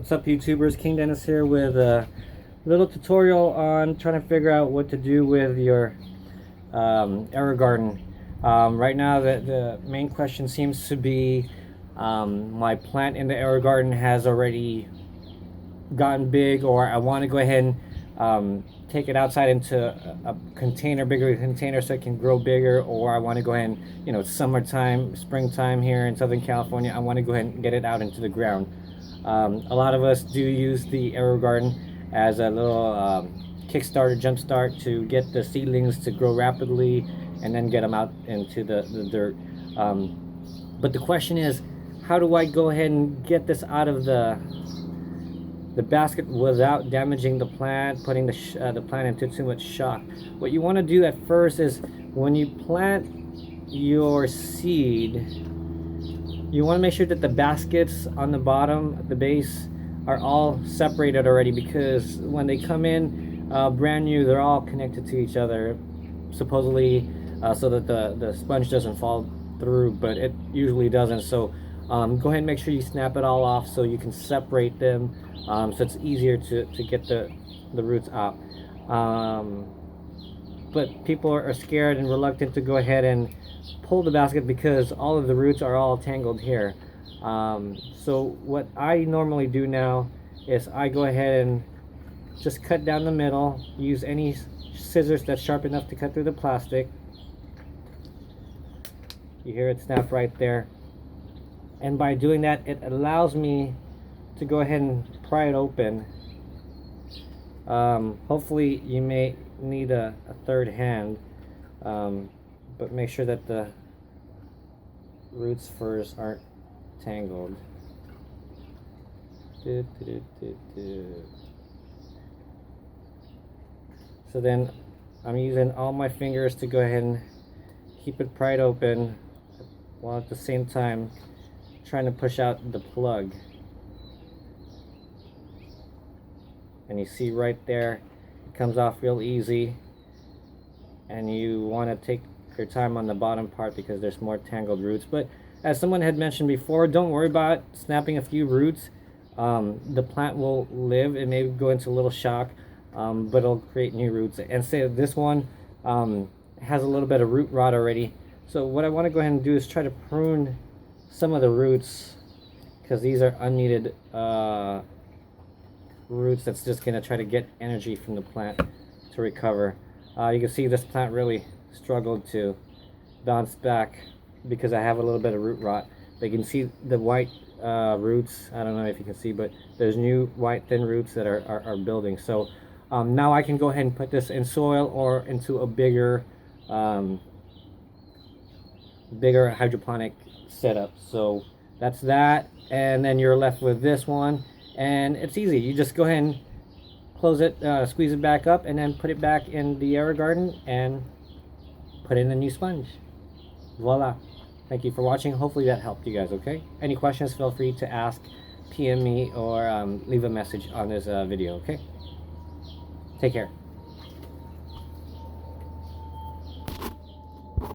What's up, YouTubers? King Dennis here with a little tutorial on trying to figure out what to do with your Aerogarden. Right now the main question seems to be my plant in the Aerogarden has already gotten big, or I want to go ahead and take it outside into a container, bigger container, so it can grow bigger, or I want to go ahead and, you know, it's summertime, springtime here in Southern California, I want to go ahead and get it out into the ground. A lot of us do use the Aerogarden as a little kickstarter, jumpstart to get the seedlings to grow rapidly and then get them out into the dirt. But the question is, how do I go ahead and get this out of the basket without damaging the plant, putting the plant into too much shock? What you want to do at first is, when you plant your seed, you want to make sure that the baskets on the bottom, the base, are all separated already, because when they come in brand new, they're all connected to each other, supposedly so that the sponge doesn't fall through, but it usually doesn't. So go ahead and make sure you snap it all off so you can separate them, so it's easier to get the roots out. But people are scared and reluctant to go ahead and pull the basket because all of the roots are all tangled here. So what I normally do now is I go ahead and just cut down the middle, use any scissors that's sharp enough to cut through the plastic. You hear it snap right there. And by doing that, it allows me to go ahead and pry it open. Hopefully you may need a third hand, but make sure that the roots first aren't tangled. So then I'm using all my fingers to go ahead and keep it pried open, while at the same time trying to push out the plug. And you see right there, it comes off real easy, and you want to take your time on the bottom part because there's more tangled roots. But as someone had mentioned before, don't worry about snapping a few roots. The plant will live. It may go into a little shock, but it'll create new roots. And say this one has a little bit of root rot already. So what I want to go ahead and do is try to prune some of the roots, because these are unneeded roots that's just going to try to get energy from the plant to recover. You can see this plant really struggled to bounce back because I have a little bit of root rot. But you can see the white roots. I don't know if you can see, but there's new white thin roots that are building. So now I can go ahead and put this in soil or into a bigger hydroponic setup. So that's that, and then you're left with this one, and it's easy. You just go ahead and close it, squeeze it back up, and then put it back in the Aerogarden and put in a new sponge. Voila. Thank you for watching. Hopefully that helped you guys. Okay, any questions, feel free to ask, PM me, or leave a message on this video. Okay, take care.